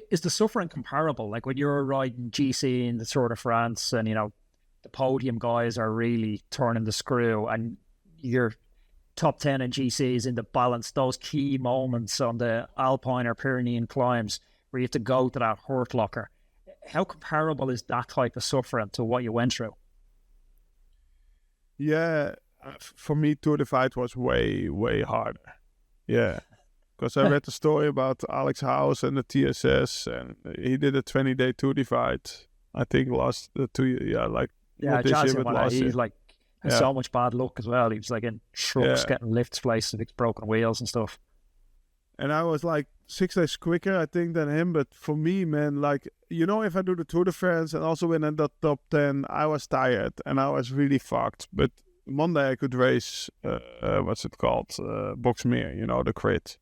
Is the suffering comparable? Like when you're riding GC in the Tour de France and, the podium guys are really turning the screw and you're top 10 in GCs in the balance, those key moments on the Alpine or Pyrenean climbs where you have to go to that hurt locker. How comparable is that type of suffering to what you went through? Yeah, for me, Tour de Fight was way, way harder. Yeah, because I read the story about Alex House and the TSS, and he did a 20-day Tour de Fight. I think last 2 years, Jazzy won it. He's like has so much bad luck as well. He was like in trucks getting lifts places with broken wheels and stuff. And I was like 6 days quicker, I think, than him. But for me, man, like, if I do the Tour de France and also win in that top 10, I was tired and I was really fucked. But Monday I could race, what's it called? Boxmeer, the crit.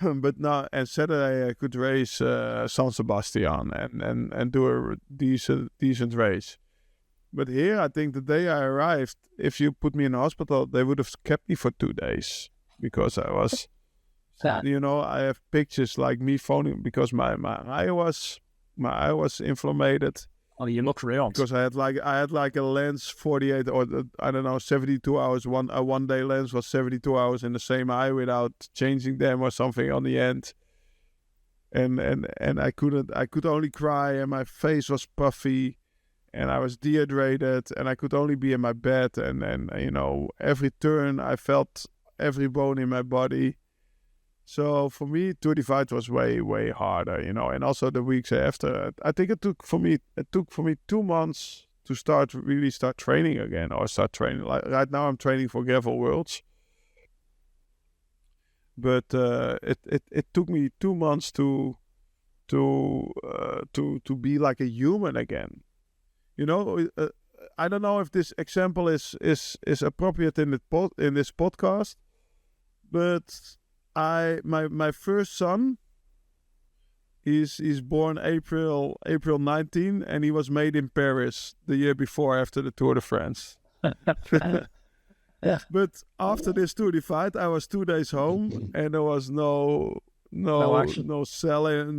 But now, and Saturday I could race San Sebastian and do a decent race. But here, I think the day I arrived, if you put me in a hospital, they would have kept me for 2 days because I was... I have pictures like me phoning because my eye was inflamed. Oh, you look real. Because I had like a lens 48 or 72 hours. A 1 day lens was 72 hours in the same eye without changing them or something on the end. And I could only cry and my face was puffy and I was dehydrated and I could only be in my bed and every turn I felt every bone in my body. So for me, Tour de Fight was way, way harder, and also the weeks after. I think it took for me 2 months to really start training again or start training. Like right now I'm training for Gravel Worlds. But it took me 2 months to be like a human again. I don't know if this example is appropriate in this podcast, but my first son, he's born April 19, and he was made in Paris the year before after the Tour de France. Yeah. But after this Tour de Fight, I was 2 days home, and there was no cell in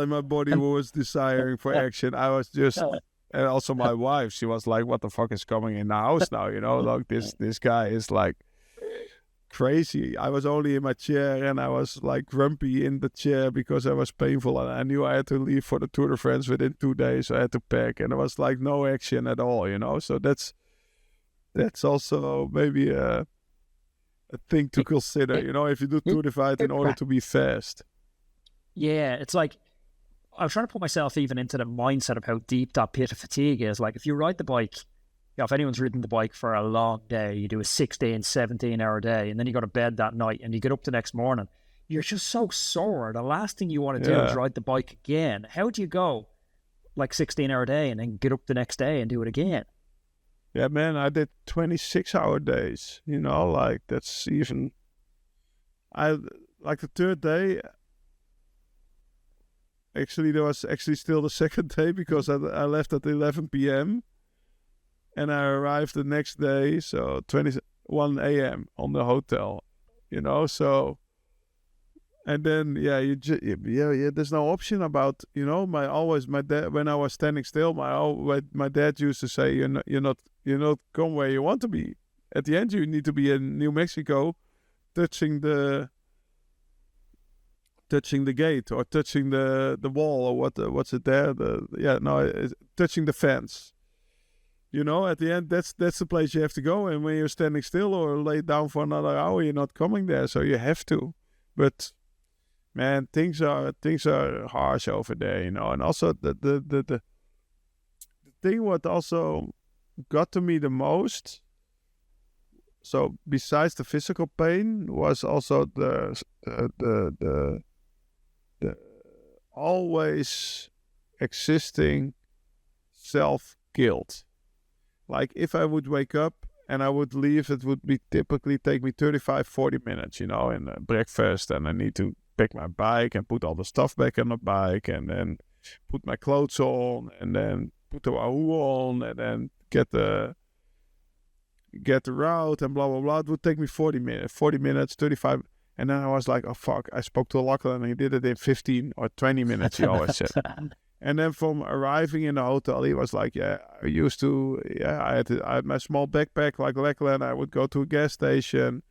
my body who was desiring for action. I was just, and also my wife, she was like, "What the fuck is coming in the house now?" Like this guy is like crazy. I was only in my chair and I was like grumpy in the chair because I was painful and I knew I had to leave for the Tour de France within 2 days. I had to pack and there was like no action at all, So that's also maybe a thing to consider, if you do Tour de Fight in order to be fast. Yeah, it's like I was trying to put myself even into the mindset of how deep that pit of fatigue is. Like if you ride the bike, if anyone's ridden the bike for a long day, you do a 16, 17-hour day, and then you go to bed that night and you get up the next morning, you're just so sore. The last thing you want to do is ride the bike again. How do you go like 16-hour day and then get up the next day and do it again? Yeah, man, I did 26-hour days, like that's even... Like the third day, actually there was still the second day because I left at 11 p.m. and I arrived the next day, so 21 a.m. on the hotel, so... And then, there's no option about, my dad, when I was standing still, my dad used to say, you're not come where you want to be. At the end, you need to be in New Mexico, touching the gate or touching the wall or what's it there? Touching the fence. At the end, that's the place you have to go. And when you're standing still or laid down for another hour, you're not coming there, so you have to. But man, things are harsh over there, and also the thing what also got to me the most. So besides the physical pain, was also the always existing self-guilt. Like if I would wake up and I would leave, it would be typically take me 35-40 minutes, in breakfast, and I need to pick my bike and put all the stuff back on the bike and then put my clothes on and then put the wahoo on and then get the route and blah, blah, blah. It would take me 40 minutes, 35. And then I was like, oh, fuck. I spoke to Lachlan and he did it in 15 or 20 minutes, he always said. And then from arriving in the hotel, he was like, I had my small backpack like Lachlan. I would go to a gas station,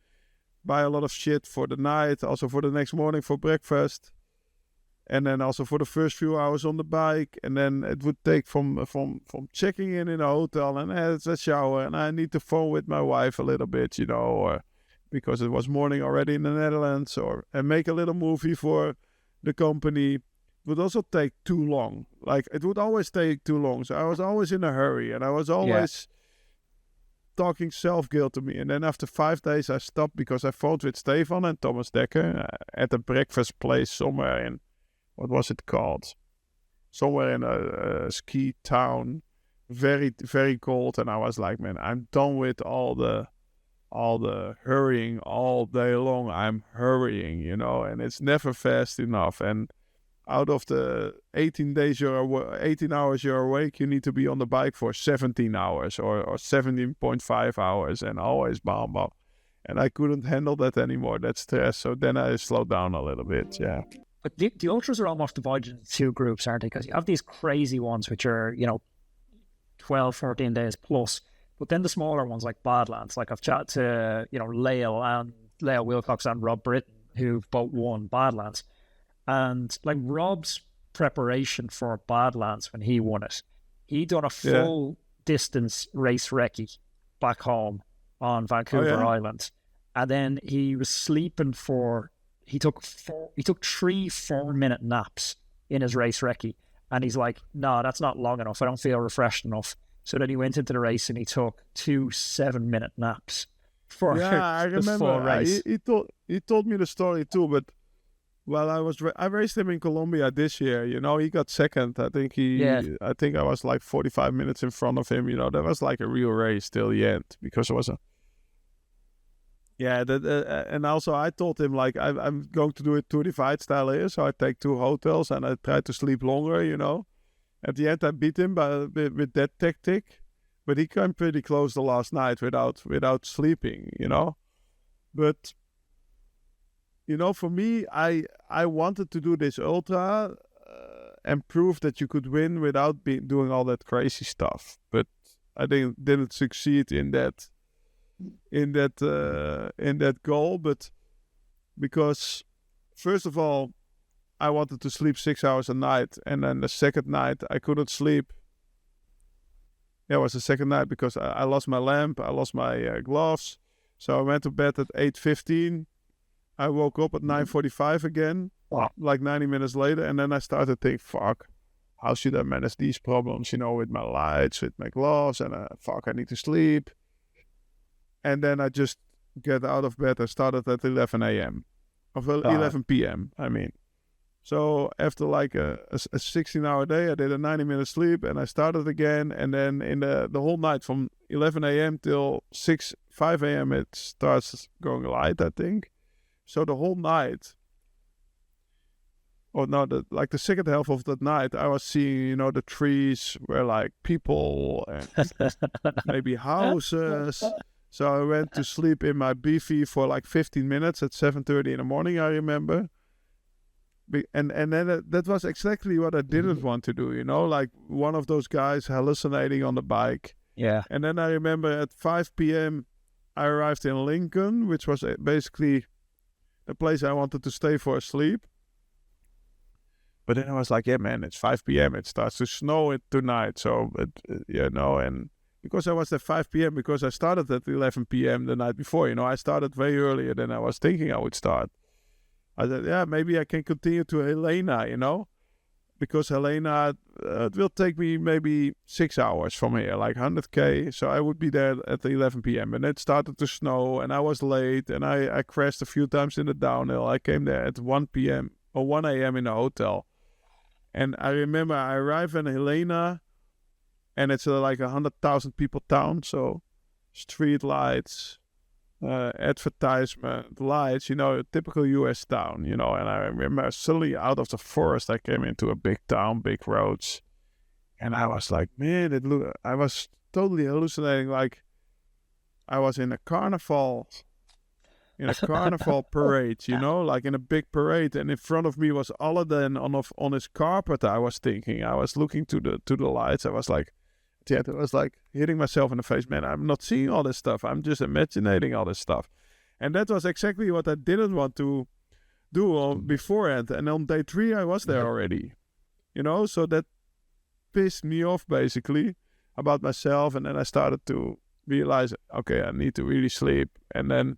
buy a lot of shit for the night, also for the next morning for breakfast. And then also for the first few hours on the bike. And then it would take from checking in the hotel and it's a shower. And I need to phone with my wife a little bit, or because it was morning already in the Netherlands, and make a little movie for the company. It would also take too long. Like, it would always take too long. So I was always in a hurry and I was always talking self-guilt to me. And then after 5 days, I stopped because I phoned with Stefan and Thomas Dekker at a breakfast place somewhere in, what was it called? Somewhere in a ski town, very, very cold. And I was like, man, I'm done with all the hurrying all day long. I'm hurrying, and it's never fast enough. And out of the 18 hours you're awake, you need to be on the bike for 17 hours or 17.5 hours, and always bam. And I couldn't handle that anymore, that stress. So then I slowed down a little bit, yeah. But the ultras are almost divided into two groups, aren't they? Because you have these crazy ones, which are, 12, 14 days plus. But then the smaller ones like Badlands, like I've chatted to, Leo Wilcox and Rob Britton, who've both won Badlands. And like Rob's preparation for Badlands when he won it, he done a full distance race recce back home on Vancouver Island. And then he was sleeping he took 3 4-minute naps in his race recce. And he's like, no, that's not long enough. I don't feel refreshed enough. So then he went into the race and he took 2 7-minute naps for I remember. the full race. He told me the story too, but I raced him in Colombia this year. He got second. I think I was like 45 minutes in front of him. That was like a real race till the end because it was and also I told him like I'm going to do it Tour Divide style here, so I take 2 hotels and I try to sleep longer. At the end, I beat him with that tactic, but he came pretty close the last night without sleeping, But, for me, I wanted to do this ultra and prove that you could win without doing all that crazy stuff. But I didn't succeed in that goal. But because, first of all, I wanted to sleep 6 hours a night, and then the second night I couldn't sleep. It was the second night because I lost my lamp, I lost my gloves, so I went to bed at 8:15. I woke up at 9:45 again, like 90 minutes later, and then I started to think, fuck, how should I manage these problems, with my lights, with my gloves, and I need to sleep. And then I just get out of bed. I started at 11 a.m. Or 11 p.m., I mean. So after like a 16-hour day, I did a 90-minute sleep and I started again. And then in the whole night from 11 a.m. till 5 a.m. it starts going light, I think. So the whole night, the second half of that night, I was seeing, the trees were like people and maybe houses. So I went to sleep in my BV for like 15 minutes at 7:30 in the morning, I remember. And then that was exactly what I didn't want to do, like one of those guys hallucinating on the bike. Yeah. And then I remember at 5 p.m. I arrived in Lincoln, which was basically the place I wanted to stay for a sleep. But then I was like, yeah, man, it's 5 p.m. It starts to snow tonight. So, and because I was at 5 p.m., because I started at 11 p.m. the night before, I started way earlier than I was thinking I would start. I said, yeah, maybe I can continue to Helena, because Helena, it will take me maybe 6 hours from here, like 100K. So I would be there at 11 p.m. And it started to snow and I was late and I crashed a few times in the downhill. I came there at 1 p.m. or 1 a.m. in the hotel. And I remember I arrived in Helena and it's like 100,000 people town. So street lights, advertisement, lights, a typical US town, and I remember suddenly out of the forest I came into a big town, big roads, and I was like, man, I was totally hallucinating, like I was in a carnival. in a carnival parade, you know, like in a big parade. And in front of me was Aladdin on his carpet. I was looking to the lights. I was like, yeah, I was like hitting myself in the face. Man, I'm not seeing all this stuff. I'm just imagining all this stuff. And that was exactly what I didn't want to do beforehand. And on day 3, I was there already, you know, so that pissed me off basically about myself. And then I started to realize, okay, I need to really sleep. And then,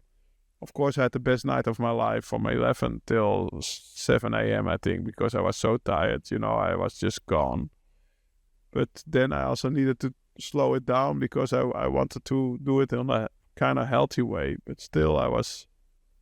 of course, I had the best night of my life from 11 till 7 a.m., I think, because I was so tired, you know, I was just gone. But then I also needed to slow it down because I wanted to do it in a kind of healthy way. But still, I was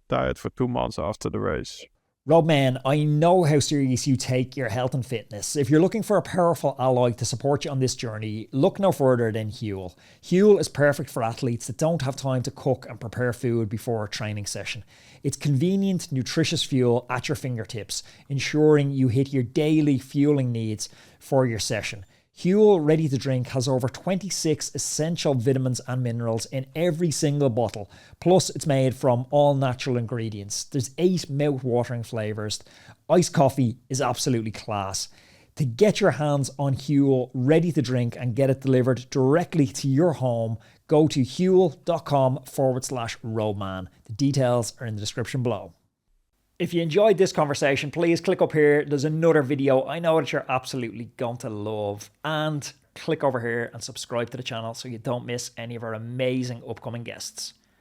tired for 2 months after the race. Rob, man, I know how serious you take your health and fitness. If you're looking for a powerful ally to support you on this journey, look no further than Huel. Huel is perfect for athletes that don't have time to cook and prepare food before a training session. It's convenient, nutritious fuel at your fingertips, ensuring you hit your daily fueling needs for your session. Huel Ready to Drink has over 26 essential vitamins and minerals in every single bottle. Plus, it's made from all natural ingredients. There's 8 mouth-watering flavours. Iced coffee is absolutely class. To get your hands on Huel Ready to Drink and get it delivered directly to your home, go to huel.com/roadman. The details are in the description below. If you enjoyed this conversation, please click up here. There's another video I know that you're absolutely going to love. And click over here and subscribe to the channel so you don't miss any of our amazing upcoming guests.